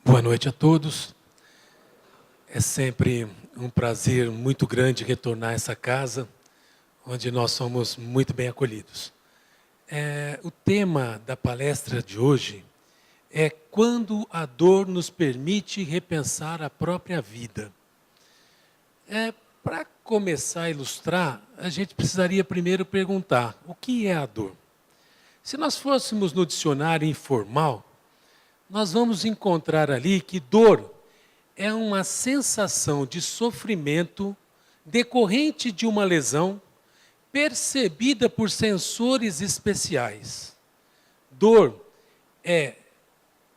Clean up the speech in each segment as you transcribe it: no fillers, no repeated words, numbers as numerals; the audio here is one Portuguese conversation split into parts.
Boa noite a todos. É sempre um prazer muito grande retornar a essa casa, onde nós somos muito bem acolhidos. O tema da palestra de hoje é quando a dor nos permite repensar a própria vida. Para começar a ilustrar, a gente precisaria primeiro perguntar: o que é a dor? Se nós fôssemos no dicionário informal, nós vamos encontrar ali que dor é uma sensação de sofrimento decorrente de uma lesão percebida por sensores especiais. Dor é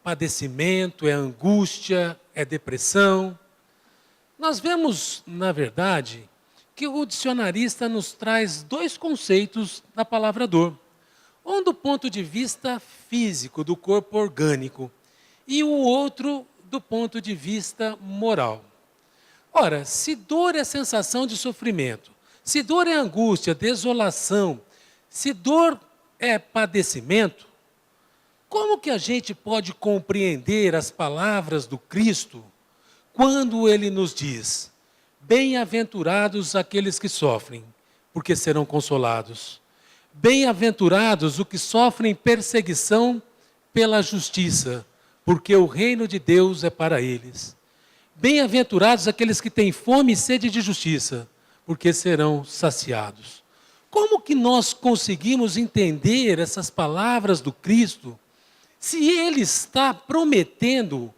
padecimento, é angústia, é depressão. Nós vemos, na verdade, que o dicionarista nos traz dois conceitos da palavra dor. Um do ponto de vista físico, do corpo orgânico, e o outro do ponto de vista moral. Ora, se dor é sensação de sofrimento, se dor é angústia, desolação, se dor é padecimento, como que a gente pode compreender as palavras do Cristo quando ele nos diz: bem-aventurados aqueles que sofrem, porque serão consolados. Bem-aventurados os que sofrem perseguição pela justiça, porque o reino de Deus é para eles. Bem-aventurados aqueles que têm fome e sede de justiça, porque serão saciados. Como que nós conseguimos entender essas palavras do Cristo, se Ele está prometendo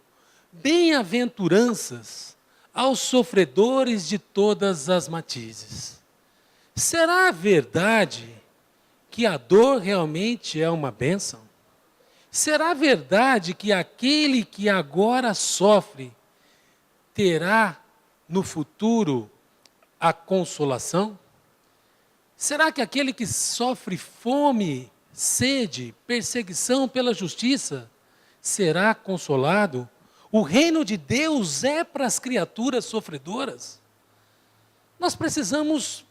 bem-aventuranças aos sofredores de todas as matizes? Será verdade que a dor realmente é uma bênção? Será verdade que aquele que agora sofre terá no futuro a consolação? Será que aquele que sofre fome, sede, perseguição pela justiça será consolado? O reino de Deus é para as criaturas sofredoras? Nós precisamos,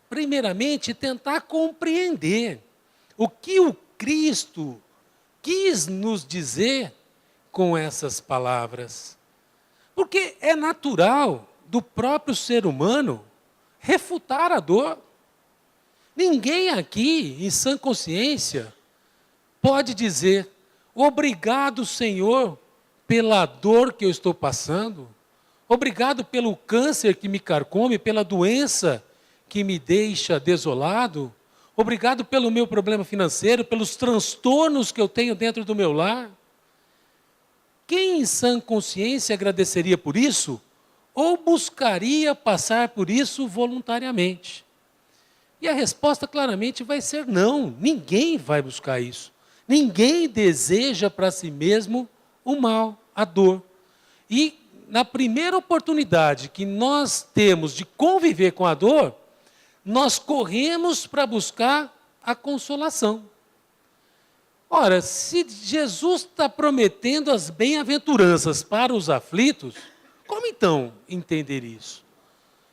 primeiramente, tentar compreender o que o Cristo quis nos dizer com essas palavras. Porque é natural do próprio ser humano refutar a dor. Ninguém aqui, em sã consciência, pode dizer: obrigado, Senhor, pela dor que eu estou passando, obrigado pelo câncer que me carcome, pela doença que me deixa desolado, obrigado pelo meu problema financeiro, pelos transtornos que eu tenho dentro do meu lar. Quem em sã consciência agradeceria por isso? Ou buscaria passar por isso voluntariamente? E a resposta claramente vai ser não. Ninguém vai buscar isso. Ninguém deseja para si mesmo o mal, a dor. E na primeira oportunidade que nós temos de conviver com a dor, nós corremos para buscar a consolação. Ora, se Jesus está prometendo as bem-aventuranças para os aflitos, como então entender isso?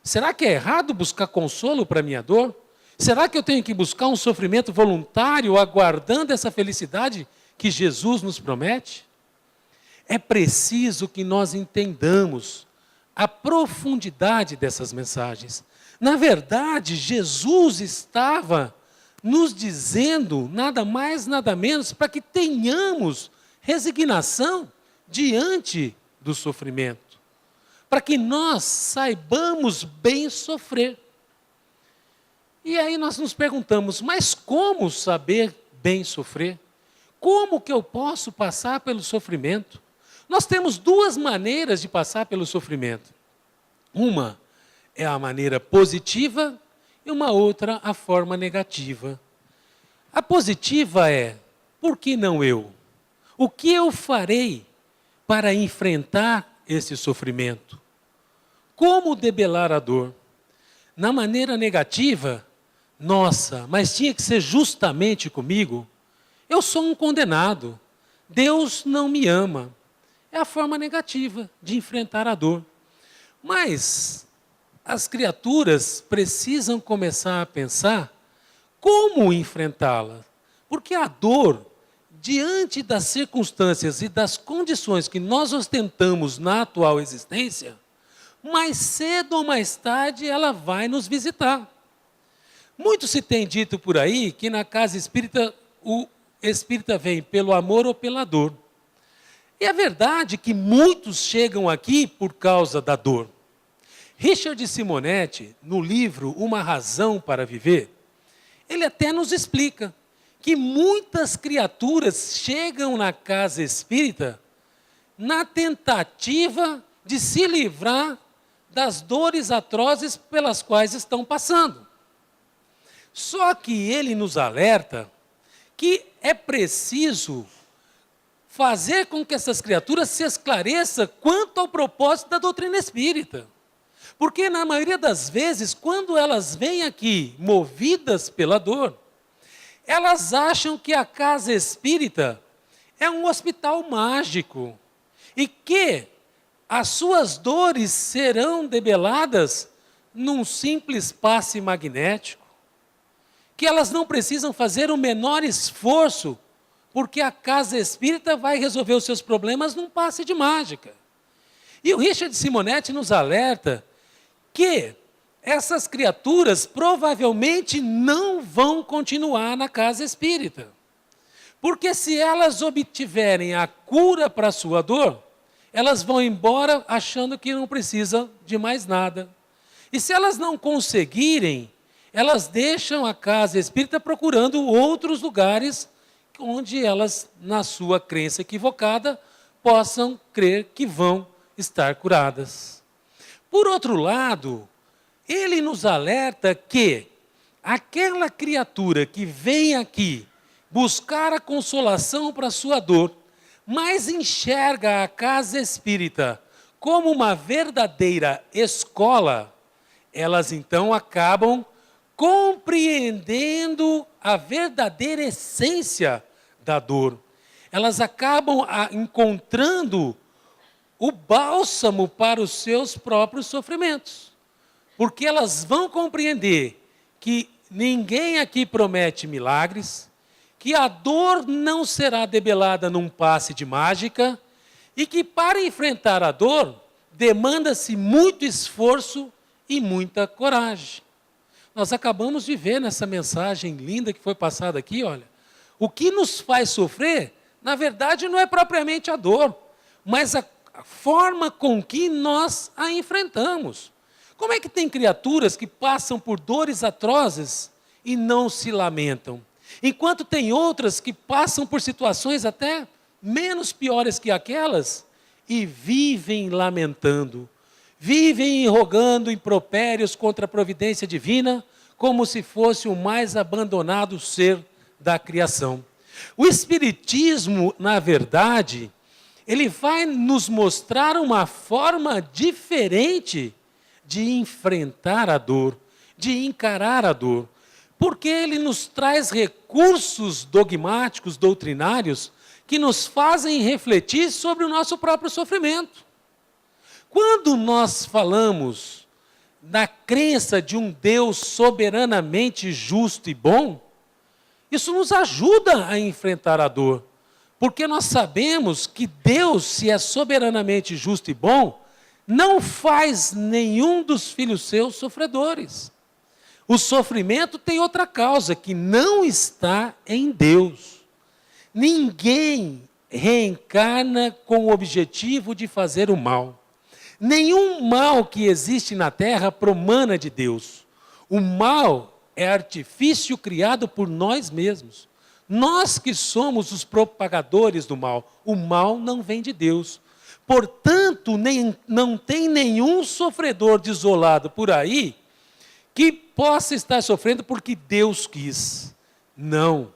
Será que é errado buscar consolo para a minha dor? Será que eu tenho que buscar um sofrimento voluntário, aguardando essa felicidade que Jesus nos promete? É preciso que nós entendamos a profundidade dessas mensagens. Na verdade, Jesus estava nos dizendo nada mais, nada menos, para que tenhamos resignação diante do sofrimento, para que nós saibamos bem sofrer. E aí nós nos perguntamos: mas como saber bem sofrer? Como que eu posso passar pelo sofrimento? Nós temos duas maneiras de passar pelo sofrimento. Uma é a maneira positiva e uma outra a forma negativa. A positiva é: por que não eu? O que eu farei para enfrentar esse sofrimento? Como debelar a dor? Na maneira negativa: nossa, mas tinha que ser justamente comigo? Eu sou um condenado. Deus não me ama. É a forma negativa de enfrentar a dor. Mas as criaturas precisam começar a pensar como enfrentá-la. Porque a dor diante das circunstâncias e das condições que nós ostentamos na atual existência, mais cedo ou mais tarde ela vai nos visitar. Muito se tem dito por aí que na casa espírita o espírita vem pelo amor ou pela dor. E é verdade que muitos chegam aqui por causa da dor. Richard Simonetti, no livro Uma Razão para Viver, ele até nos explica que muitas criaturas chegam na casa espírita na tentativa de se livrar das dores atrozes pelas quais estão passando. Só que ele nos alerta que é preciso fazer com que essas criaturas se esclareçam quanto ao propósito da doutrina espírita. Porque, na maioria das vezes, quando elas vêm aqui movidas pela dor, elas acham que a casa espírita é um hospital mágico e que as suas dores serão debeladas num simples passe magnético, que elas não precisam fazer o menor esforço, porque a casa espírita vai resolver os seus problemas num passe de mágica. E o Richard Simonetti nos alerta que essas criaturas provavelmente não vão continuar na casa espírita. Porque se elas obtiverem a cura para a sua dor, elas vão embora achando que não precisa de mais nada. E se elas não conseguirem, elas deixam a casa espírita procurando outros lugares onde elas, na sua crença equivocada, possam crer que vão estar curadas. Por outro lado, ele nos alerta que aquela criatura que vem aqui buscar a consolação para a sua dor, mas enxerga a casa espírita como uma verdadeira escola, elas então acabam compreendendo a verdadeira essência da dor. Elas acabam encontrando o bálsamo para os seus próprios sofrimentos. Porque elas vão compreender que ninguém aqui promete milagres, que a dor não será debelada num passe de mágica e que para enfrentar a dor demanda-se muito esforço e muita coragem. Nós acabamos de ver nessa mensagem linda que foi passada aqui, olha, o que nos faz sofrer, na verdade, não é propriamente a dor, mas a forma com que nós a enfrentamos. Como é que tem criaturas que passam por dores atrozes e não se lamentam? Enquanto tem outras que passam por situações até menos piores que aquelas e vivem lamentando, vivem rogando impropérios contra a providência divina, como se fosse o mais abandonado ser da criação. O Espiritismo, na verdade, ele vai nos mostrar uma forma diferente de enfrentar a dor, de encarar a dor, porque ele nos traz recursos dogmáticos, doutrinários, que nos fazem refletir sobre o nosso próprio sofrimento. Quando nós falamos na crença de um Deus soberanamente justo e bom, isso nos ajuda a enfrentar a dor, porque nós sabemos que Deus, se é soberanamente justo e bom, não faz nenhum dos filhos seus sofredores. O sofrimento tem outra causa, que não está em Deus. Ninguém reencarna com o objetivo de fazer o mal. Nenhum mal que existe na Terra promana de Deus. O mal é artifício criado por nós mesmos. Nós que somos os propagadores do mal. O mal não vem de Deus. Portanto, não tem nenhum sofredor desolado por aí que possa estar sofrendo porque Deus quis. Não.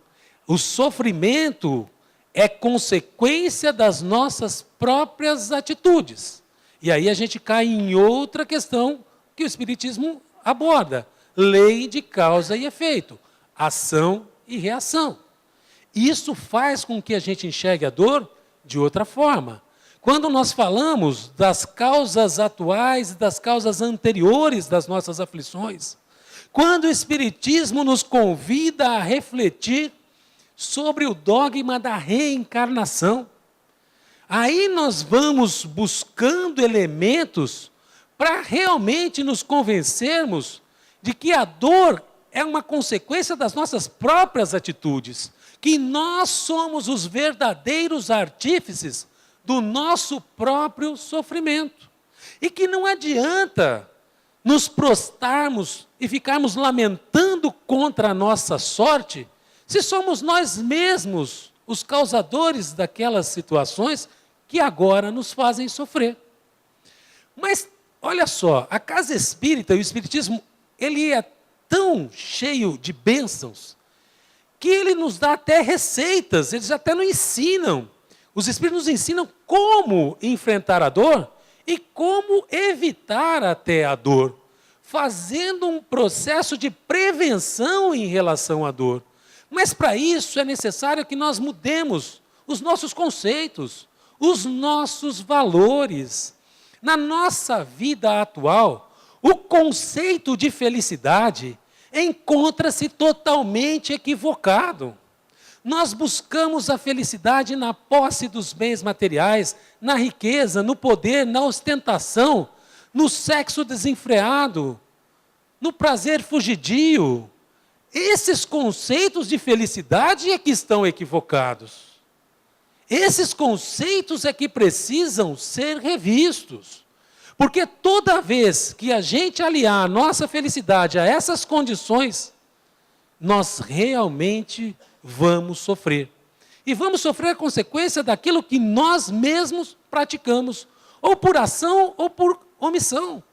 O sofrimento é consequência das nossas próprias atitudes. E aí a gente cai em outra questão que o Espiritismo aborda. Lei de causa e efeito. Ação e reação. Isso faz com que a gente enxergue a dor de outra forma. Quando nós falamos das causas atuais e das causas anteriores das nossas aflições, quando o Espiritismo nos convida a refletir sobre o dogma da reencarnação. Aí nós vamos buscando elementos para realmente nos convencermos de que a dor é uma consequência das nossas próprias atitudes, que nós somos os verdadeiros artífices do nosso próprio sofrimento. E que não adianta nos prostrarmos e ficarmos lamentando contra a nossa sorte, se somos nós mesmos os causadores daquelas situações que agora nos fazem sofrer. Mas, olha só, a casa espírita e o espiritismo, ele é tão cheio de bênçãos, que ele nos dá até receitas, eles até nos ensinam. Os espíritos nos ensinam como enfrentar a dor e como evitar até a dor, fazendo um processo de prevenção em relação à dor. Mas para isso é necessário que nós mudemos os nossos conceitos, os nossos valores. Na nossa vida atual, o conceito de felicidade encontra-se totalmente equivocado. Nós buscamos a felicidade na posse dos bens materiais, na riqueza, no poder, na ostentação, no sexo desenfreado, no prazer fugidio. Esses conceitos de felicidade é que estão equivocados. Esses conceitos é que precisam ser revistos. Porque toda vez que a gente aliar a nossa felicidade a essas condições, nós realmente vamos sofrer. E vamos sofrer a consequência daquilo que nós mesmos praticamos, ou por ação ou por omissão.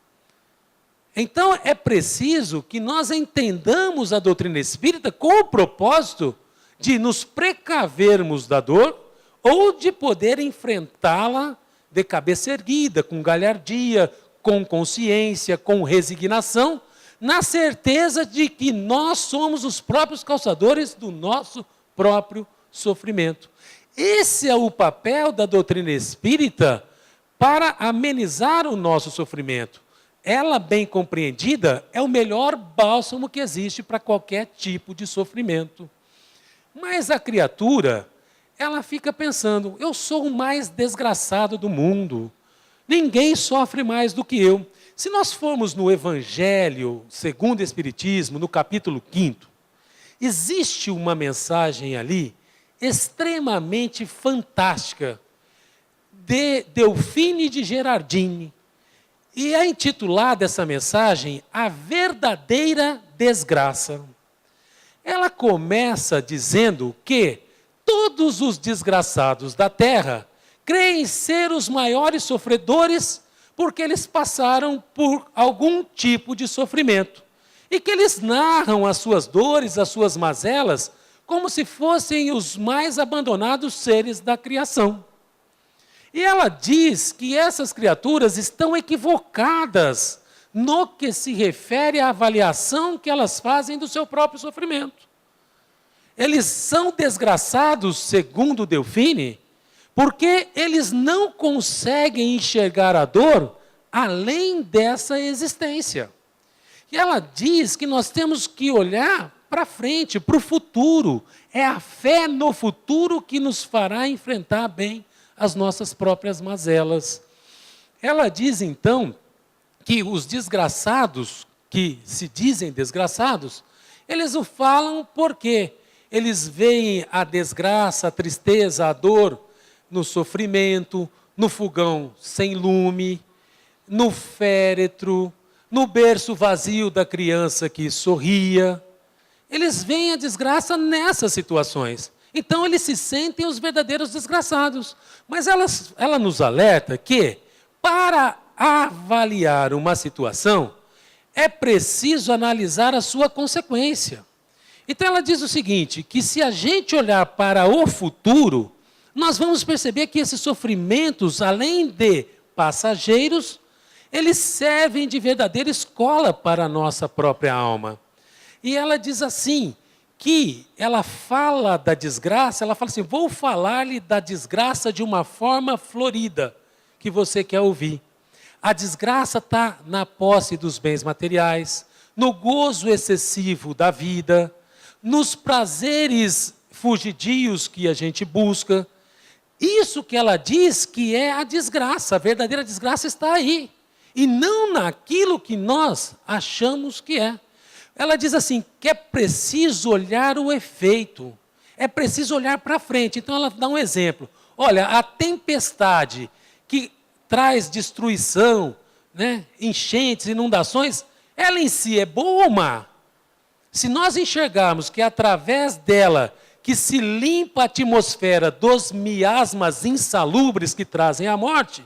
Então é preciso que nós entendamos a doutrina espírita com o propósito de nos precavermos da dor ou de poder enfrentá-la de cabeça erguida, com galhardia, com consciência, com resignação, na certeza de que nós somos os próprios causadores do nosso próprio sofrimento. Esse é o papel da doutrina espírita para amenizar o nosso sofrimento. Ela, bem compreendida, é o melhor bálsamo que existe para qualquer tipo de sofrimento. Mas a criatura, ela fica pensando, eu sou o mais desgraçado do mundo, ninguém sofre mais do que eu. Se nós formos no Evangelho segundo o Espiritismo, no capítulo 5º, existe uma mensagem ali extremamente fantástica de Delfine de Gerardini. E é intitulada essa mensagem A Verdadeira Desgraça. Ela começa dizendo que todos os desgraçados da terra creem ser os maiores sofredores porque eles passaram por algum tipo de sofrimento. E que eles narram as suas dores, as suas mazelas, como se fossem os mais abandonados seres da criação. E ela diz que essas criaturas estão equivocadas no que se refere à avaliação que elas fazem do seu próprio sofrimento. Eles são desgraçados, segundo Delfine, porque eles não conseguem enxergar a dor além dessa existência. E ela diz que nós temos que olhar para frente, para o futuro. É a fé no futuro que nos fará enfrentar bem as nossas próprias mazelas. Ela diz, então, que os desgraçados, que se dizem desgraçados, eles o falam porque eles veem a desgraça, a tristeza, a dor no sofrimento, no fogão sem lume, no féretro, no berço vazio da criança que sorria. Eles veem a desgraça nessas situações. Então, eles se sentem os verdadeiros desgraçados. Mas ela nos alerta que, para avaliar uma situação, é preciso analisar a sua consequência. Então, ela diz o seguinte, que se a gente olhar para o futuro, nós vamos perceber que esses sofrimentos, além de passageiros, eles servem de verdadeira escola para a nossa própria alma. E ela diz assim, que ela fala da desgraça, ela fala assim, vou falar-lhe da desgraça de uma forma florida, que você quer ouvir. A desgraça está na posse dos bens materiais, no gozo excessivo da vida, nos prazeres fugidios que a gente busca. Isso que ela diz que é a desgraça, a verdadeira desgraça está aí. E não naquilo que nós achamos que é. Ela diz assim, que é preciso olhar o efeito. É preciso olhar para frente. Então ela dá um exemplo. Olha, a tempestade que traz destruição, né, enchentes, inundações, ela em si é boa ou má? Se nós enxergarmos que é através dela que se limpa a atmosfera dos miasmas insalubres que trazem a morte,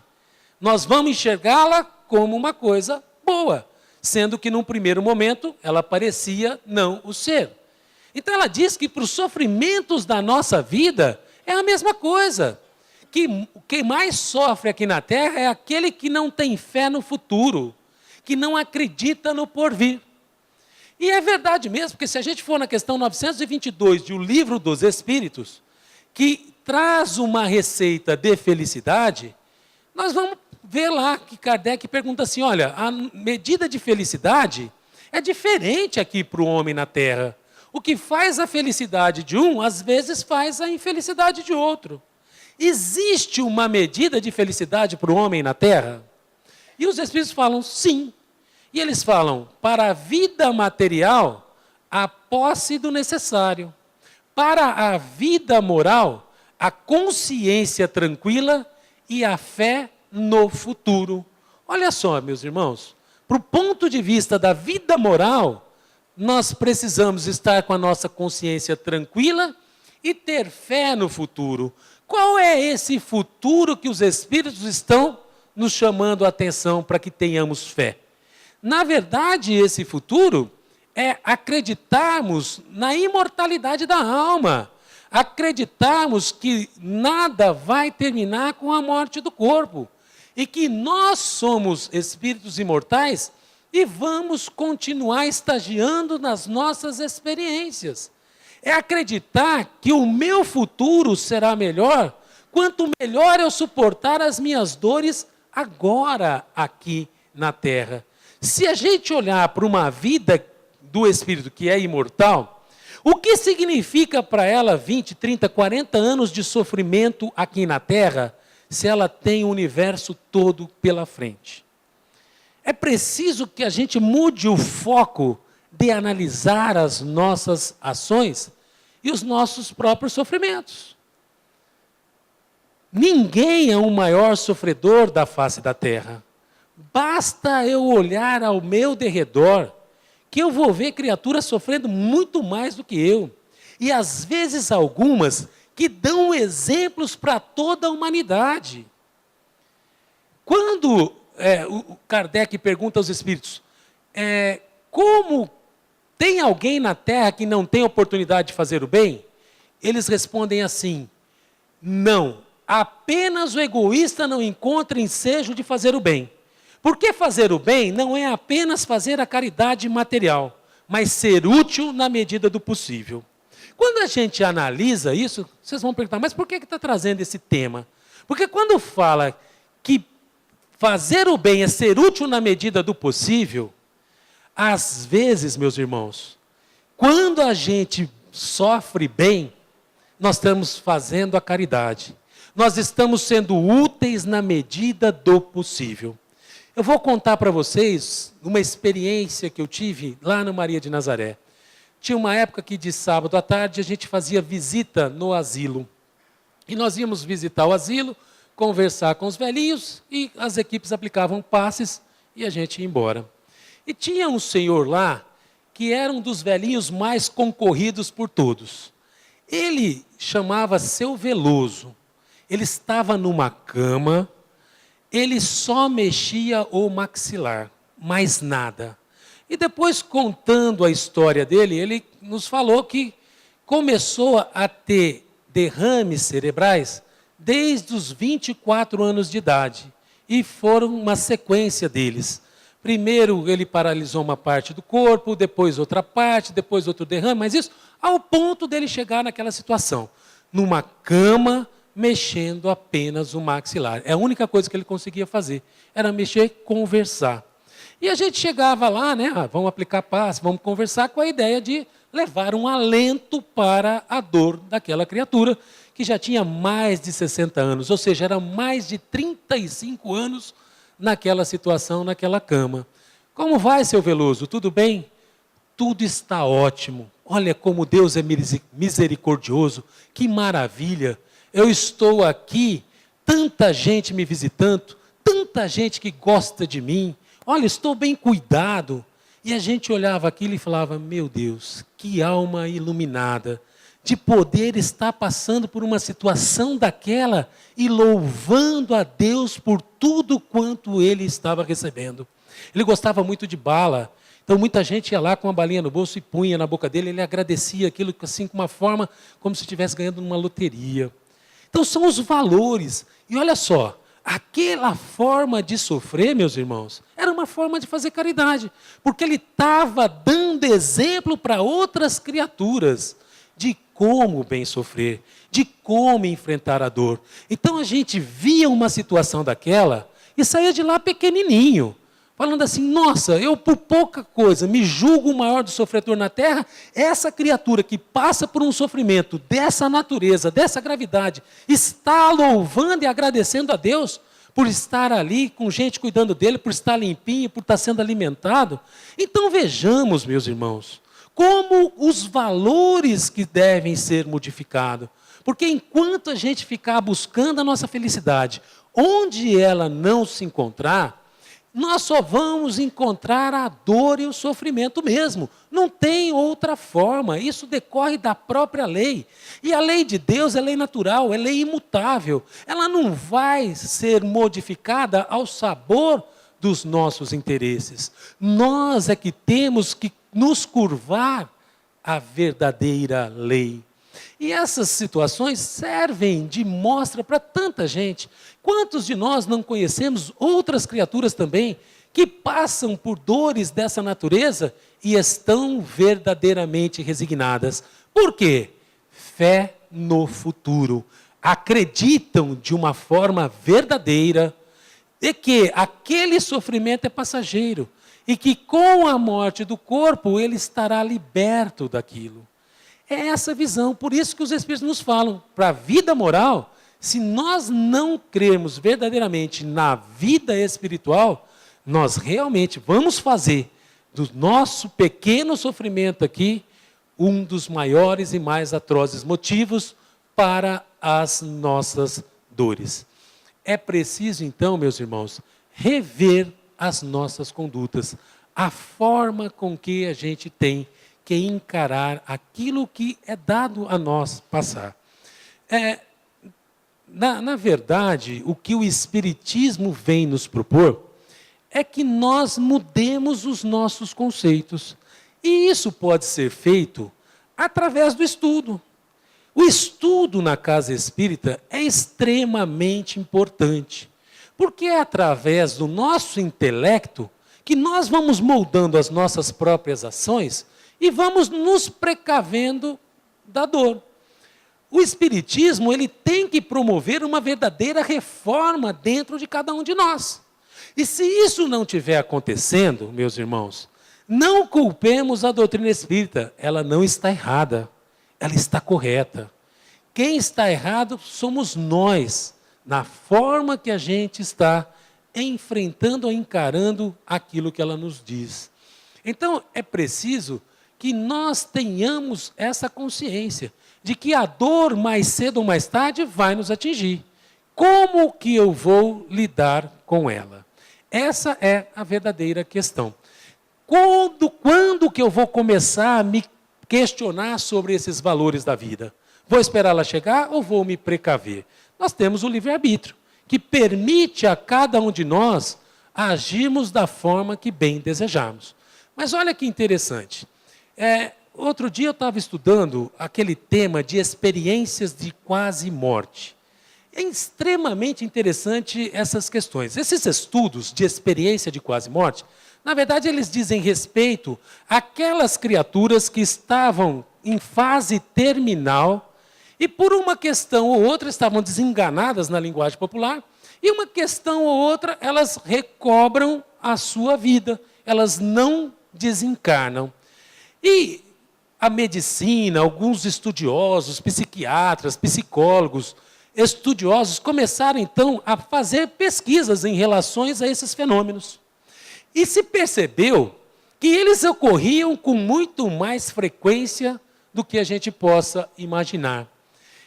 nós vamos enxergá-la como uma coisa boa, sendo que num primeiro momento ela parecia não o ser. Então ela diz que para os sofrimentos da nossa vida é a mesma coisa. Que quem mais sofre aqui na terra é aquele que não tem fé no futuro, que não acredita no porvir. E é verdade mesmo, porque se a gente for na questão 922 de O Livro dos Espíritos, que traz uma receita de felicidade, nós vamos ver lá que Kardec pergunta assim, olha, a medida de felicidade é diferente aqui para o homem na Terra. O que faz a felicidade de um, às vezes faz a infelicidade de outro. Existe uma medida de felicidade para o homem na Terra? E os Espíritos falam sim. E eles falam, para a vida material, a posse do necessário. Para a vida moral, a consciência tranquila e a fé no futuro. Olha só, meus irmãos, para o ponto de vista da vida moral, nós precisamos estar com a nossa consciência tranquila e ter fé no futuro. Qual é esse futuro que os Espíritos estão nos chamando a atenção para que tenhamos fé? Na verdade, esse futuro é acreditarmos na imortalidade da alma, acreditarmos que nada vai terminar com a morte do corpo e que nós somos espíritos imortais e vamos continuar estagiando nas nossas experiências. É acreditar que o meu futuro será melhor quanto melhor eu suportar as minhas dores agora aqui na Terra. Se a gente olhar para uma vida do espírito que é imortal, o que significa para ela 20, 30, 40 anos de sofrimento aqui na Terra, se ela tem o universo todo pela frente? É preciso que a gente mude o foco de analisar as nossas ações e os nossos próprios sofrimentos. Ninguém é o maior sofredor da face da Terra. Basta eu olhar ao meu derredor, que eu vou ver criaturas sofrendo muito mais do que eu. E às vezes algumas que dão exemplos para toda a humanidade. Quando o Kardec pergunta aos espíritos, como tem alguém na Terra que não tem oportunidade de fazer o bem? Eles respondem assim, não, apenas o egoísta não encontra ensejo de fazer o bem. Porque fazer o bem não é apenas fazer a caridade material, mas ser útil na medida do possível. Quando a gente analisa isso, vocês vão perguntar, mas por que está trazendo esse tema? Porque quando fala que fazer o bem é ser útil na medida do possível, às vezes, meus irmãos, quando a gente sofre bem, nós estamos fazendo a caridade. Nós estamos sendo úteis na medida do possível. Eu vou contar para vocês uma experiência que eu tive lá no Maria de Nazaré. Tinha uma época que de sábado à tarde a gente fazia visita no asilo. E nós íamos visitar o asilo, conversar com os velhinhos e as equipes aplicavam passes e a gente ia embora. E tinha um senhor lá que era um dos velhinhos mais concorridos por todos. Ele chamava Seu Veloso. Ele estava numa cama, ele só mexia o maxilar, mais nada. E depois, contando a história dele, ele nos falou que começou a ter derrames cerebrais desde os 24 anos de idade. E foram uma sequência deles. Primeiro ele paralisou uma parte do corpo, depois outra parte, depois outro derrame, mas isso ao ponto dele chegar naquela situação. Numa cama, mexendo apenas o maxilar. É a única coisa que ele conseguia fazer. Era mexer, conversar. E a gente chegava lá, né? Vamos aplicar passe, vamos conversar com a ideia de levar um alento para a dor daquela criatura, que já tinha mais de 60 anos, ou seja, era mais de 35 anos naquela situação, naquela cama. Como vai, seu Veloso? Tudo bem? Tudo está ótimo. Olha como Deus é misericordioso, que maravilha. Eu estou aqui, tanta gente me visitando, tanta gente que gosta de mim. Olha, estou bem cuidado. E a gente olhava aquilo e falava, meu Deus, que alma iluminada, de poder estar passando por uma situação daquela e louvando a Deus por tudo quanto ele estava recebendo. Ele gostava muito de bala, então muita gente ia lá com uma balinha no bolso e punha na boca dele, ele agradecia aquilo assim com uma forma como se estivesse ganhando numa loteria. Então são os valores. E olha só, aquela forma de sofrer, meus irmãos, era uma forma de fazer caridade, porque ele estava dando exemplo para outras criaturas de como bem sofrer, de como enfrentar a dor. Então a gente via uma situação daquela e saía de lá pequenininho, falando assim, nossa, eu por pouca coisa me julgo o maior do sofredor na terra, essa criatura que passa por um sofrimento dessa natureza, dessa gravidade, está louvando e agradecendo a Deus por estar ali com gente cuidando dele, por estar limpinho, por estar sendo alimentado. Então vejamos, meus irmãos, como os valores que devem ser modificados. Porque enquanto a gente ficar buscando a nossa felicidade, onde ela não se encontrar, nós só vamos encontrar a dor e o sofrimento mesmo. Não tem outra forma. Isso decorre da própria lei. E a lei de Deus é lei natural, é lei imutável. Ela não vai ser modificada ao sabor dos nossos interesses. Nós é que temos que nos curvar à verdadeira lei. E essas situações servem de mostra para tanta gente. Quantos de nós não conhecemos outras criaturas também que passam por dores dessa natureza e estão verdadeiramente resignadas? Por quê? Fé no futuro. Acreditam de uma forma verdadeira de que aquele sofrimento é passageiro e que com a morte do corpo ele estará liberto daquilo. É essa visão, por isso que os Espíritos nos falam, para a vida moral, se nós não crermos verdadeiramente na vida espiritual, nós realmente vamos fazer do nosso pequeno sofrimento aqui um dos maiores e mais atrozes motivos para as nossas dores. É preciso então, meus irmãos, rever as nossas condutas, a forma com que a gente tem que encarar aquilo que é dado a nós passar. Na verdade, o que o Espiritismo vem nos propor é que nós mudemos os nossos conceitos. E isso pode ser feito através do estudo. O estudo na casa espírita é extremamente importante, porque é através do nosso intelecto que nós vamos moldando as nossas próprias ações e vamos nos precavendo da dor. O Espiritismo ele tem que promover uma verdadeira reforma dentro de cada um de nós. E se isso não estiver acontecendo, meus irmãos, não culpemos a doutrina espírita, ela não está errada, ela está correta. Quem está errado somos nós, na forma que a gente está enfrentando ou encarando aquilo que ela nos diz. Então, é preciso que nós tenhamos essa consciência de que a dor, mais cedo ou mais tarde, vai nos atingir. Como que eu vou lidar com ela? Essa é a verdadeira questão. Quando que eu vou começar a me questionar sobre esses valores da vida? Vou esperar ela chegar ou vou me precaver? Nós temos o livre-arbítrio, que permite a cada um de nós agirmos da forma que bem desejarmos. Mas olha que interessante. Outro dia eu estava estudando aquele tema de experiências de quase morte. É extremamente interessante essas questões. Esses estudos de experiência de quase morte, na verdade, eles dizem respeito àquelas criaturas que estavam em fase terminal e por uma questão ou outra estavam desenganadas na linguagem popular e uma questão ou outra elas recobram a sua vida, elas não desencarnam. E a medicina, alguns estudiosos, psiquiatras, psicólogos, estudiosos começaram então a fazer pesquisas em relação a esses fenômenos. E se percebeu que eles ocorriam com muito mais frequência do que a gente possa imaginar.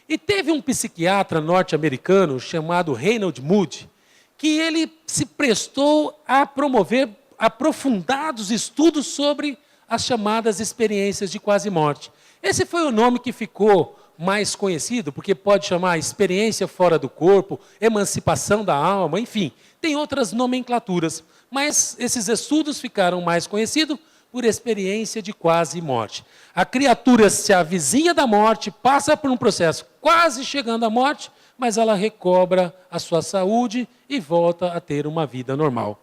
E teve um psiquiatra norte-americano chamado Reinhold Moody, que ele se prestou a promover aprofundados estudos sobre as chamadas experiências de quase-morte. Esse foi o nome que ficou mais conhecido, porque pode chamar experiência fora do corpo, emancipação da alma, enfim, tem outras nomenclaturas, mas esses estudos ficaram mais conhecidos por experiência de quase-morte. A criatura se avizinha da morte, passa por um processo quase chegando à morte, mas ela recobra a sua saúde e volta a ter uma vida normal.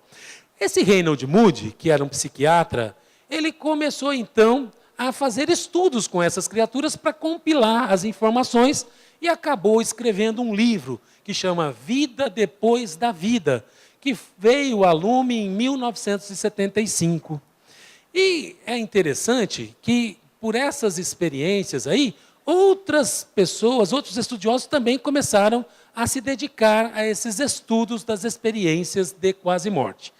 Esse Reinhold Moody, que era um psiquiatra, ele começou então a fazer estudos com essas criaturas para compilar as informações e acabou escrevendo um livro que chama Vida Depois da Vida, que veio a lume em 1975. E é interessante que, por essas experiências aí, outras pessoas, outros estudiosos também começaram a se dedicar a esses estudos das experiências de quase-morte.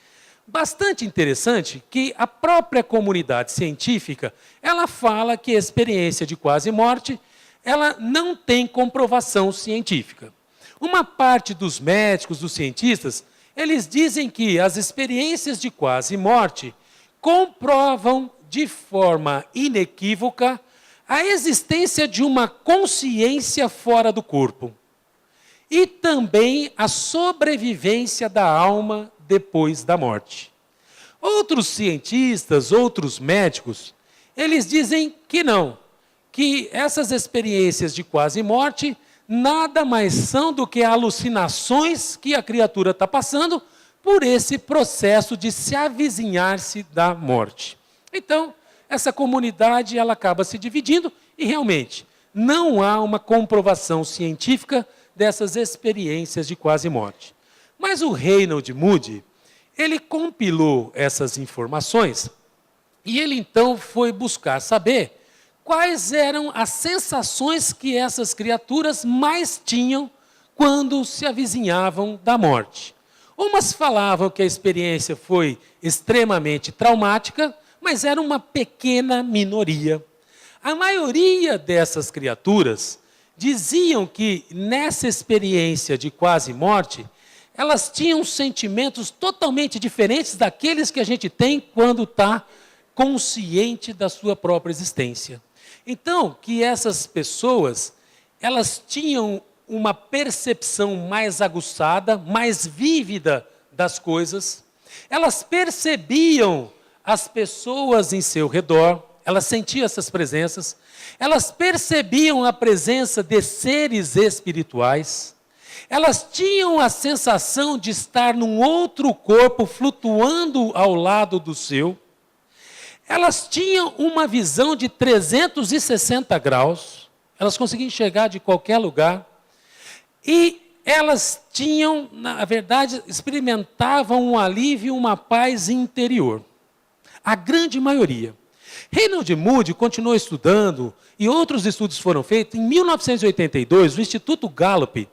Bastante interessante que a própria comunidade científica, ela fala que a experiência de quase-morte, ela não tem comprovação científica. Uma parte dos médicos, dos cientistas, eles dizem que as experiências de quase-morte comprovam de forma inequívoca a existência de uma consciência fora do corpo e também a sobrevivência da alma depois da morte. Outros cientistas, outros médicos, eles dizem que não, que essas experiências de quase-morte nada mais são do que alucinações que a criatura está passando por esse processo de se avizinhar-se da morte. Então, essa comunidade ela acaba se dividindo e, realmente, não há uma comprovação científica dessas experiências de quase-morte. Mas o Reinhold Moody, ele compilou essas informações e ele, então, foi buscar saber quais eram as sensações que essas criaturas mais tinham quando se avizinhavam da morte. Umas falavam que a experiência foi extremamente traumática, mas era uma pequena minoria. A maioria dessas criaturas diziam que nessa experiência de quase-morte, elas tinham sentimentos totalmente diferentes daqueles que a gente tem quando está consciente da sua própria existência. Então, que essas pessoas, elas tinham uma percepção mais aguçada, mais vívida das coisas, elas percebiam as pessoas em seu redor, elas sentiam essas presenças, elas percebiam a presença de seres espirituais, elas tinham a sensação de estar num outro corpo flutuando ao lado do seu, elas tinham uma visão de 360 graus, elas conseguiam enxergar de qualquer lugar, e elas tinham, na verdade, experimentavam um alívio, uma paz interior. A grande maioria. Reinhold Moody continuou estudando, e outros estudos foram feitos. Em 1982, o Instituto Gallup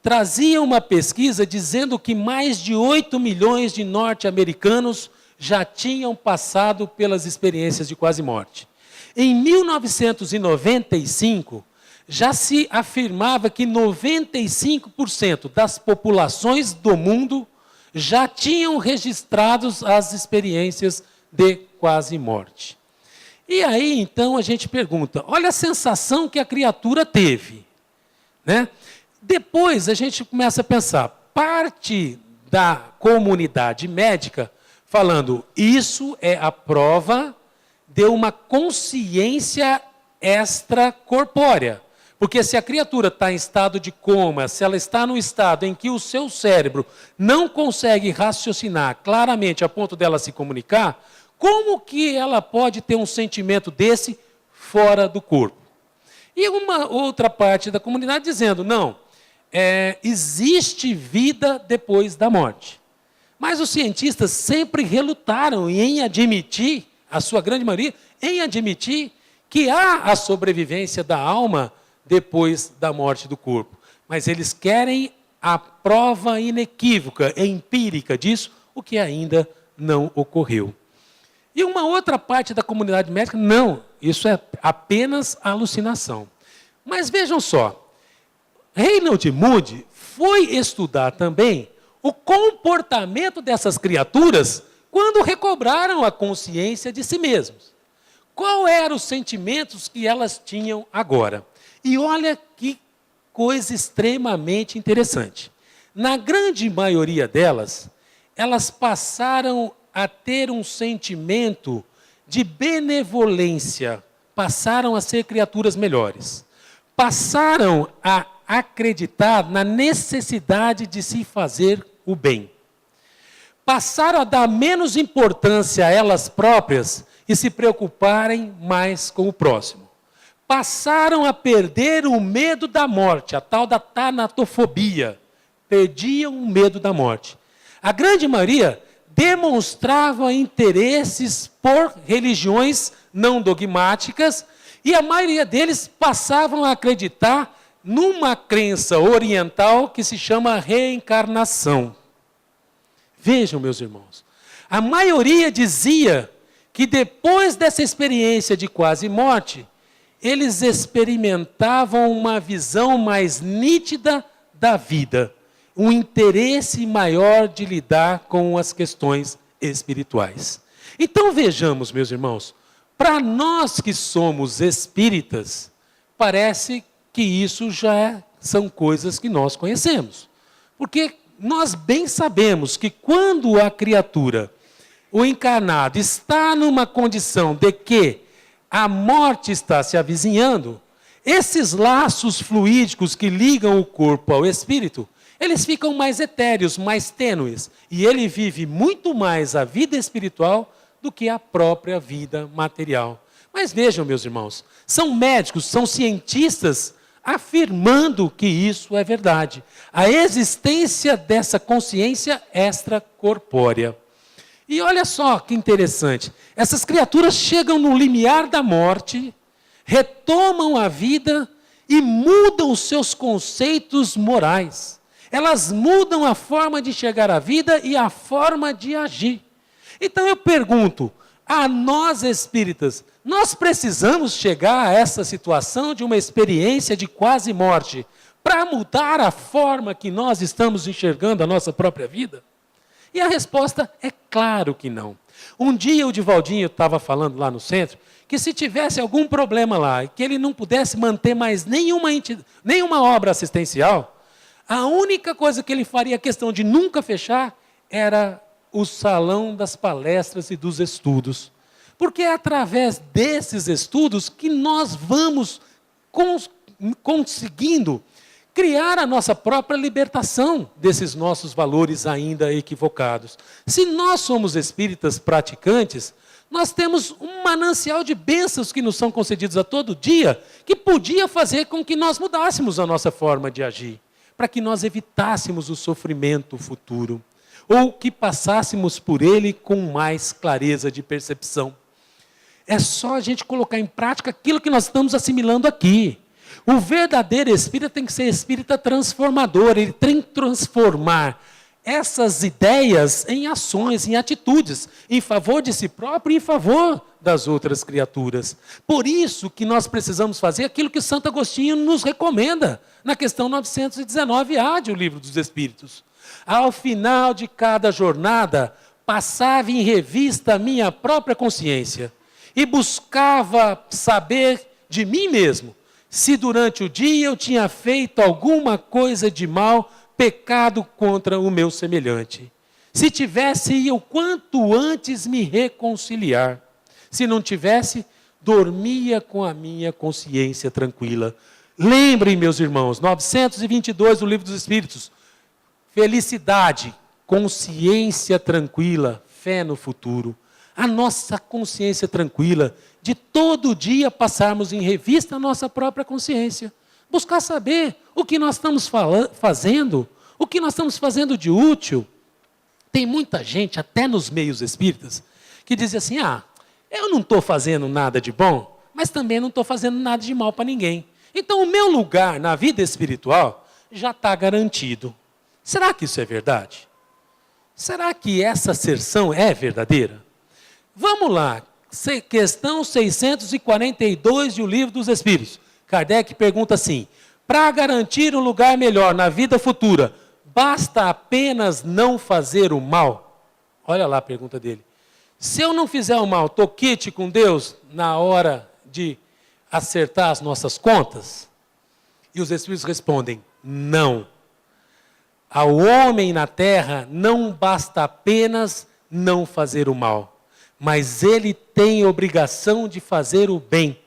trazia uma pesquisa dizendo que mais de 8 milhões de norte-americanos já tinham passado pelas experiências de quase-morte. Em 1995, já se afirmava que 95% das populações do mundo já tinham registrado as experiências de quase-morte. E aí, então, a gente pergunta, olha a sensação que a criatura teve, né? Depois, a gente começa a pensar, parte da comunidade médica falando, isso é a prova de uma consciência extracorpórea. Porque se a criatura está em estado de coma, se ela está num estado em que o seu cérebro não consegue raciocinar claramente a ponto dela se comunicar, como que ela pode ter um sentimento desse fora do corpo? E uma outra parte da comunidade dizendo, não, existe vida depois da morte. Mas os cientistas sempre relutaram em admitir, a sua grande maioria, em admitir que há a sobrevivência da alma depois da morte do corpo. Mas eles querem a prova inequívoca, empírica disso, o que ainda não ocorreu. E uma outra parte da comunidade médica, não, isso é apenas alucinação. Mas vejam só, Reinhold Moody foi estudar também o comportamento dessas criaturas quando recobraram a consciência de si mesmos. Qual eram os sentimentos que elas tinham agora? E olha que coisa extremamente interessante. Na grande maioria delas, elas passaram a ter um sentimento de benevolência, passaram a ser criaturas melhores, passaram a acreditar na necessidade de se fazer o bem. Passaram a dar menos importância a elas próprias e se preocuparem mais com o próximo. Passaram a perder o medo da morte, a tal da tanatofobia. Perdiam o medo da morte. A grande maioria demonstrava interesses por religiões não dogmáticas e a maioria deles passavam a acreditar numa crença oriental que se chama reencarnação. Vejam, meus irmãos, a maioria dizia que depois dessa experiência de quase morte, eles experimentavam uma visão mais nítida da vida, um interesse maior de lidar com as questões espirituais. Então vejamos, meus irmãos, para nós que somos espíritas, parece que isso já são coisas que nós conhecemos. Porque nós bem sabemos que quando a criatura, o encarnado, está numa condição de que a morte está se avizinhando, esses laços fluídicos que ligam o corpo ao espírito, eles ficam mais etéreos, mais tênues. E ele vive muito mais a vida espiritual do que a própria vida material. Mas vejam, meus irmãos, são médicos, são cientistas afirmando que isso é verdade. A existência dessa consciência extracorpórea. E olha só que interessante, essas criaturas chegam no limiar da morte, retomam a vida e mudam os seus conceitos morais. Elas mudam a forma de enxergar a vida e a forma de agir. Então eu pergunto, a nós espíritas, nós precisamos chegar a essa situação de uma experiência de quase morte para mudar a forma que nós estamos enxergando a nossa própria vida? E a resposta é claro que não. Um dia o Divaldinho estava falando lá no centro que se tivesse algum problema lá e que ele não pudesse manter mais nenhuma obra assistencial, a única coisa que ele faria questão de nunca fechar era o salão das palestras e dos estudos. Porque é através desses estudos que nós vamos conseguindo criar a nossa própria libertação desses nossos valores ainda equivocados. Se nós somos espíritas praticantes, nós temos um manancial de bênçãos que nos são concedidos a todo dia, que podia fazer com que nós mudássemos a nossa forma de agir, para que nós evitássemos o sofrimento futuro, ou que passássemos por ele com mais clareza de percepção. É só a gente colocar em prática aquilo que nós estamos assimilando aqui. O verdadeiro espírita tem que ser espírita transformador, ele tem que transformar essas ideias em ações, em atitudes, em favor de si próprio e em favor das outras criaturas. Por isso que nós precisamos fazer aquilo que Santo Agostinho nos recomenda, na questão 919A de O Livro dos Espíritos. Ao final de cada jornada, passava em revista a minha própria consciência e buscava saber de mim mesmo se durante o dia eu tinha feito alguma coisa de mal, pecado contra o meu semelhante. Se tivesse, eu quanto antes me reconciliar. Se não tivesse, dormia com a minha consciência tranquila. Lembrem, meus irmãos, 922 do Livro dos Espíritos. Felicidade, consciência tranquila, fé no futuro. A nossa consciência tranquila, de todo dia passarmos em revista a nossa própria consciência. Buscar saber o que nós estamos fazendo, o que nós estamos fazendo de útil. Tem muita gente, até nos meios espíritas, que diz assim, eu não estou fazendo nada de bom, mas também não estou fazendo nada de mal para ninguém. Então, o meu lugar na vida espiritual já está garantido. Será que isso é verdade? Será que essa asserção é verdadeira? Vamos lá, questão 642 de O Livro dos Espíritos. Kardec pergunta assim: para garantir um lugar melhor na vida futura, basta apenas não fazer o mal? Olha lá a pergunta dele. Se eu não fizer o mal, estou quite com Deus na hora de acertar as nossas contas? E os Espíritos respondem: não. Ao homem na terra não basta apenas não fazer o mal, mas ele tem obrigação de fazer o bem.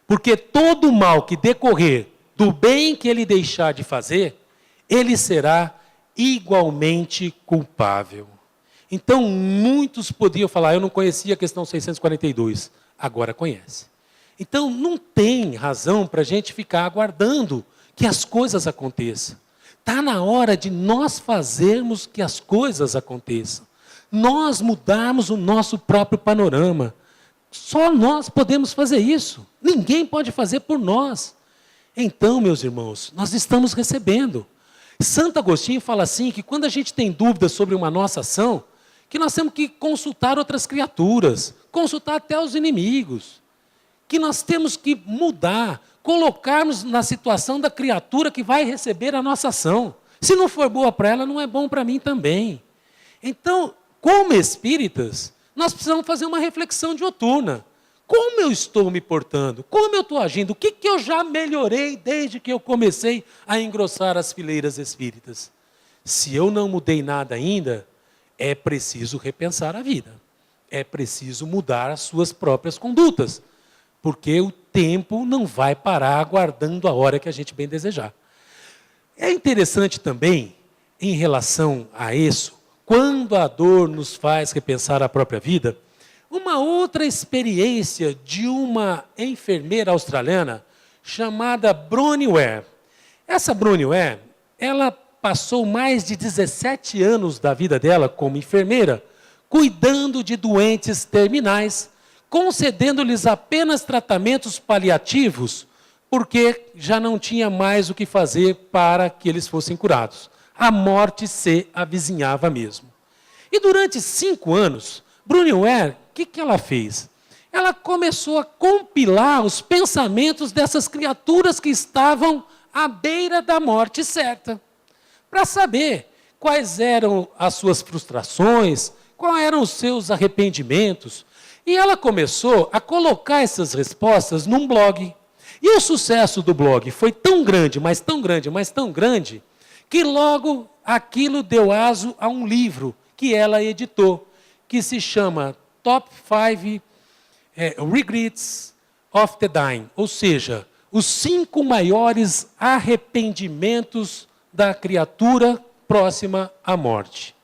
Porque todo o mal que decorrer do bem que ele deixar de fazer, ele será igualmente culpável. Então, muitos podiam falar: eu não conhecia a questão 642, agora conhece. Então, não tem razão para a gente ficar aguardando que as coisas aconteçam. Está na hora de nós fazermos que as coisas aconteçam. Nós mudarmos o nosso próprio panorama. Só nós podemos fazer isso. Ninguém pode fazer por nós. Então, meus irmãos, nós estamos recebendo. Santo Agostinho fala assim, que quando a gente tem dúvidas sobre uma nossa ação, que nós temos que consultar outras criaturas, consultar até os inimigos, que nós temos que mudar, colocarmos na situação da criatura que vai receber a nossa ação. Se não for boa para ela, não é bom para mim também. Então, como espíritas, nós precisamos fazer uma reflexão dioturna. Como eu estou me portando? Como eu estou agindo? O que eu já melhorei desde que eu comecei a engrossar as fileiras espíritas? Se eu não mudei nada ainda, é preciso repensar a vida. É preciso mudar as suas próprias condutas. Porque o tempo não vai parar aguardando a hora que a gente bem desejar. É interessante também, em relação a isso, quando a dor nos faz repensar a própria vida, uma outra experiência de uma enfermeira australiana chamada Bronnie Ware. Essa Bronnie Ware, ela passou mais de 17 anos da vida dela como enfermeira, cuidando de doentes terminais, concedendo-lhes apenas tratamentos paliativos, porque já não tinha mais o que fazer para que eles fossem curados. A morte se avizinhava mesmo. E durante 5 anos, Bronnie Ware, o que ela fez? Ela começou a compilar os pensamentos dessas criaturas que estavam à beira da morte certa, para saber quais eram as suas frustrações, quais eram os seus arrependimentos. E ela começou a colocar essas respostas num blog. E o sucesso do blog foi tão grande, mas tão grande, mas tão grande, que logo aquilo deu aso a um livro que ela editou, que se chama Top 5 Regrets of the Dying, ou seja, os 5 maiores arrependimentos da criatura próxima à morte.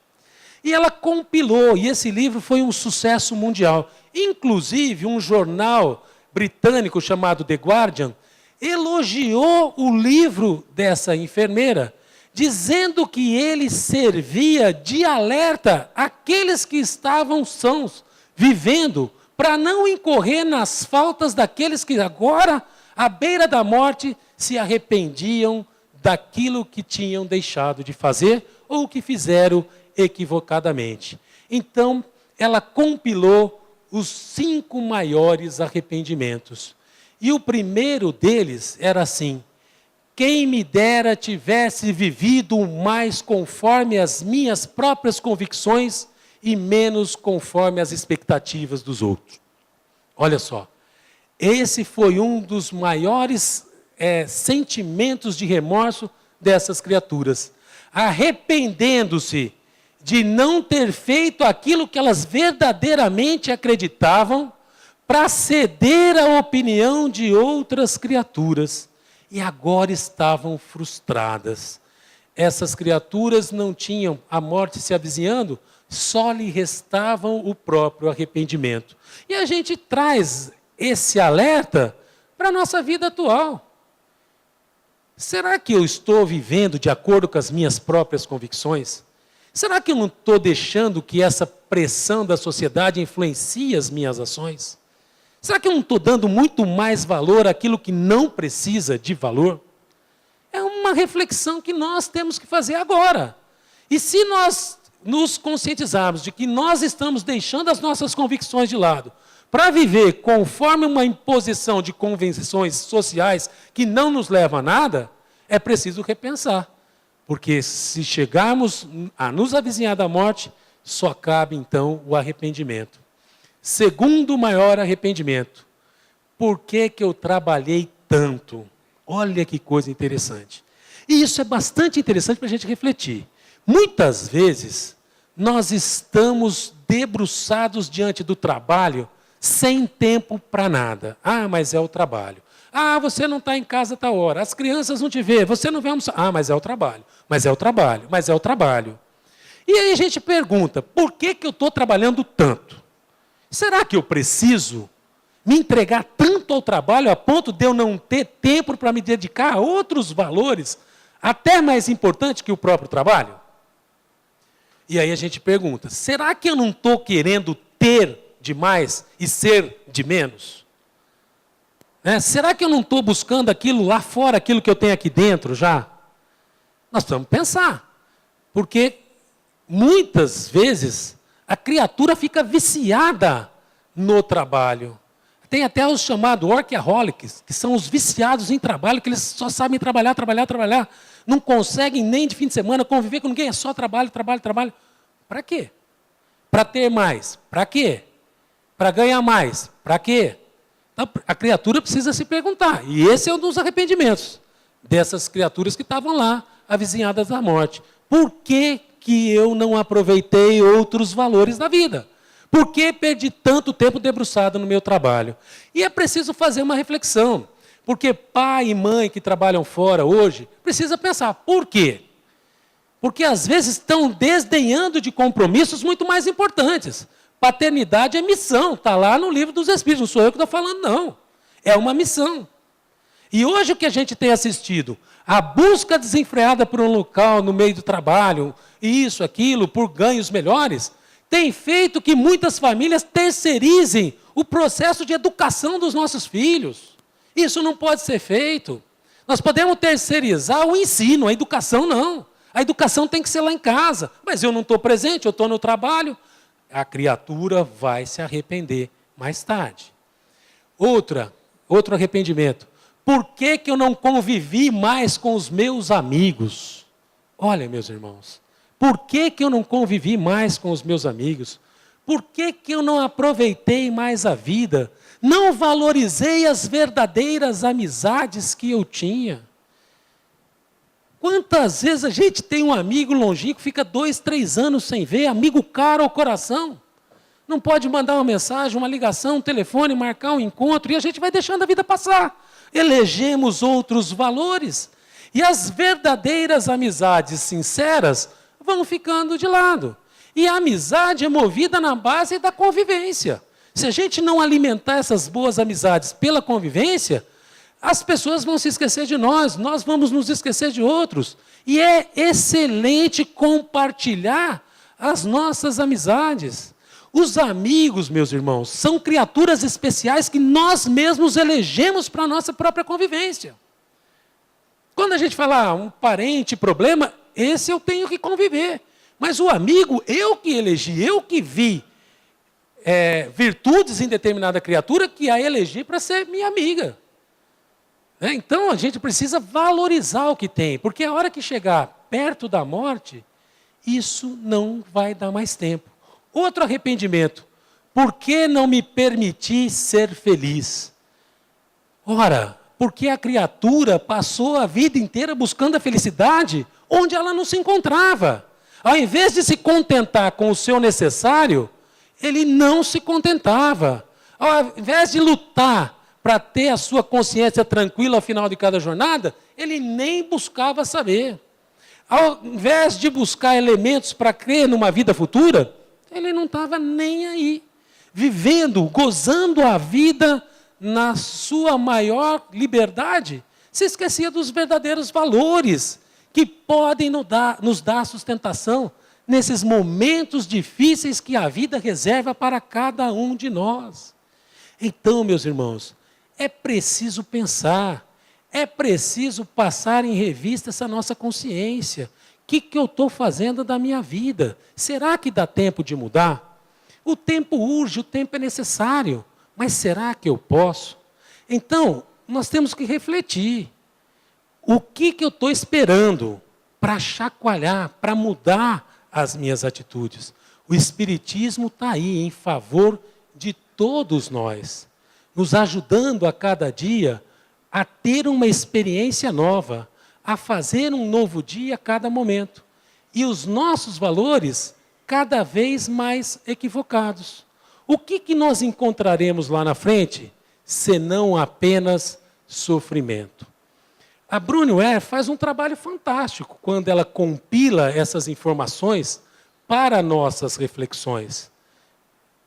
E ela compilou, e esse livro foi um sucesso mundial. Inclusive, um jornal britânico chamado The Guardian elogiou o livro dessa enfermeira, dizendo que ele servia de alerta àqueles que estavam sãos, vivendo, para não incorrer nas faltas daqueles que agora, à beira da morte, se arrependiam daquilo que tinham deixado de fazer ou que fizeram equivocadamente. Então, ela compilou os 5 maiores arrependimentos. E o primeiro deles era assim: quem me dera tivesse vivido mais conforme as minhas próprias convicções e menos conforme as expectativas dos outros. Olha só, esse foi um dos maiores sentimentos de remorso dessas criaturas, arrependendo-se de não ter feito aquilo que elas verdadeiramente acreditavam para ceder à opinião de outras criaturas. E agora estavam frustradas. Essas criaturas não tinham a morte se avizinhando, só lhe restavam o próprio arrependimento. E a gente traz esse alerta para a nossa vida atual. Será que eu estou vivendo de acordo com as minhas próprias convicções? Será que eu não estou deixando que essa pressão da sociedade influencie as minhas ações? Será que eu não estou dando muito mais valor àquilo que não precisa de valor? É uma reflexão que nós temos que fazer agora. E se nós nos conscientizarmos de que nós estamos deixando as nossas convicções de lado para viver conforme uma imposição de convenções sociais que não nos levam a nada, é preciso repensar. Porque se chegarmos a nos avizinhar da morte, só cabe então o arrependimento. Segundo maior arrependimento, por que eu trabalhei tanto? Olha que coisa interessante. E isso é bastante interessante para a gente refletir. Muitas vezes, nós estamos debruçados diante do trabalho, sem tempo para nada. Ah, mas é o trabalho. Ah, você não está em casa a tal hora. As crianças não te vê, você não vem almoçar. Ah, mas é o trabalho. Mas é o trabalho. Mas é o trabalho. E aí a gente pergunta, por que eu estou trabalhando tanto? Será que eu preciso me entregar tanto ao trabalho a ponto de eu não ter tempo para me dedicar a outros valores, até mais importantes que o próprio trabalho? E aí a gente pergunta, será que eu não estou querendo ter demais e ser de menos? Será que eu não estou buscando aquilo lá fora, aquilo que eu tenho aqui dentro já? Nós precisamos pensar, porque muitas vezes a criatura fica viciada no trabalho. Tem até os chamados workaholics, que são os viciados em trabalho, que eles só sabem trabalhar, trabalhar, trabalhar. Não conseguem nem de fim de semana conviver com ninguém, é só trabalho, trabalho, trabalho. Para quê? Para ter mais. Para quê? Para ganhar mais. Para quê? Então, a criatura precisa se perguntar. E esse é um dos arrependimentos dessas criaturas que estavam lá, avizinhadas da morte. Por que eu não aproveitei outros valores da vida? Por que perdi tanto tempo debruçado no meu trabalho? E é preciso fazer uma reflexão. Porque pai e mãe que trabalham fora hoje, precisa pensar, por quê? Porque às vezes estão desdenhando de compromissos muito mais importantes. Paternidade é missão, está lá no livro dos Espíritos, não sou eu que estou falando, não. É uma missão. E hoje o que a gente tem assistido? A busca desenfreada por um local no meio do trabalho, isso, aquilo, por ganhos melhores, tem feito que muitas famílias terceirizem o processo de educação dos nossos filhos. Isso não pode ser feito. Nós podemos terceirizar o ensino, a educação não. A educação tem que ser lá em casa. Mas eu não estou presente, eu estou no trabalho. A criatura vai se arrepender mais tarde. Outro arrependimento. Por que eu não convivi mais com os meus amigos? Olha, meus irmãos, por que eu não convivi mais com os meus amigos? Por que eu não aproveitei mais a vida? Não valorizei as verdadeiras amizades que eu tinha? Quantas vezes a gente tem um amigo longínquo, fica 2, 3 anos sem ver, amigo caro ao coração? Não pode mandar uma mensagem, uma ligação, um telefone, marcar um encontro, e a gente vai deixando a vida passar. Elegemos outros valores. E as verdadeiras amizades sinceras vão ficando de lado. E a amizade é movida na base da convivência. Se a gente não alimentar essas boas amizades pela convivência, as pessoas vão se esquecer de nós vamos nos esquecer de outros. E é excelente compartilhar as nossas amizades. Os amigos, meus irmãos, são criaturas especiais que nós mesmos elegemos para a nossa própria convivência. Quando a gente fala um parente, problema, esse eu tenho que conviver. Mas o amigo, eu que elegi, eu que vi virtudes em determinada criatura que a elegi para ser minha amiga. Então a gente precisa valorizar o que tem, porque a hora que chegar perto da morte, isso não vai dar mais tempo. Outro arrependimento, por que não me permiti ser feliz? Ora, porque a criatura passou a vida inteira buscando a felicidade onde ela não se encontrava. Ao invés de se contentar com o seu necessário, ele não se contentava. Ao invés de lutar para ter a sua consciência tranquila ao final de cada jornada, ele nem buscava saber. Ao invés de buscar elementos para crer numa vida futura, ele não estava nem aí. Vivendo, gozando a vida na sua maior liberdade, se esquecia dos verdadeiros valores que podem nos dar sustentação nesses momentos difíceis que a vida reserva para cada um de nós. Então, meus irmãos, é preciso pensar, é preciso passar em revista essa nossa consciência. O que eu estou fazendo da minha vida? Será que dá tempo de mudar? O tempo urge, o tempo é necessário, mas será que eu posso? Então, nós temos que refletir. O que eu estou esperando para chacoalhar, para mudar as minhas atitudes? O Espiritismo está aí em favor de todos nós, nos ajudando a cada dia a ter uma experiência nova, a fazer um novo dia a cada momento. E os nossos valores cada vez mais equivocados. O que nós encontraremos lá na frente, senão apenas sofrimento? A Bronnie Ware faz um trabalho fantástico quando ela compila essas informações para nossas reflexões.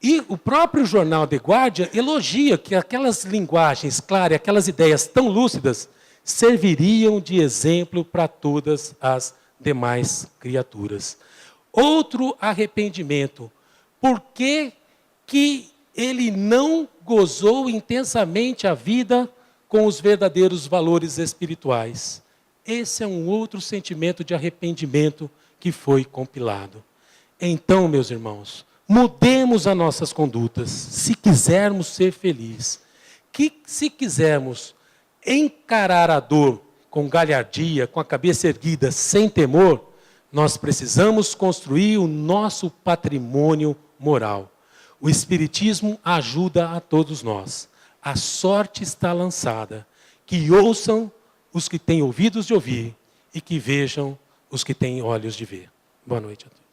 E o próprio jornal The Guardian elogia que aquelas linguagens claras, aquelas ideias tão lúcidas, serviriam de exemplo para todas as demais criaturas. Outro arrependimento. Por que ele não gozou intensamente a vida com os verdadeiros valores espirituais? Esse é um outro sentimento de arrependimento que foi compilado. Então, meus irmãos, mudemos as nossas condutas, se quisermos ser felizes. Se quisermos encarar a dor com galhardia, com a cabeça erguida, sem temor, nós precisamos construir o nosso patrimônio moral. O Espiritismo ajuda a todos nós. A sorte está lançada. Que ouçam os que têm ouvidos de ouvir e que vejam os que têm olhos de ver. Boa noite a todos.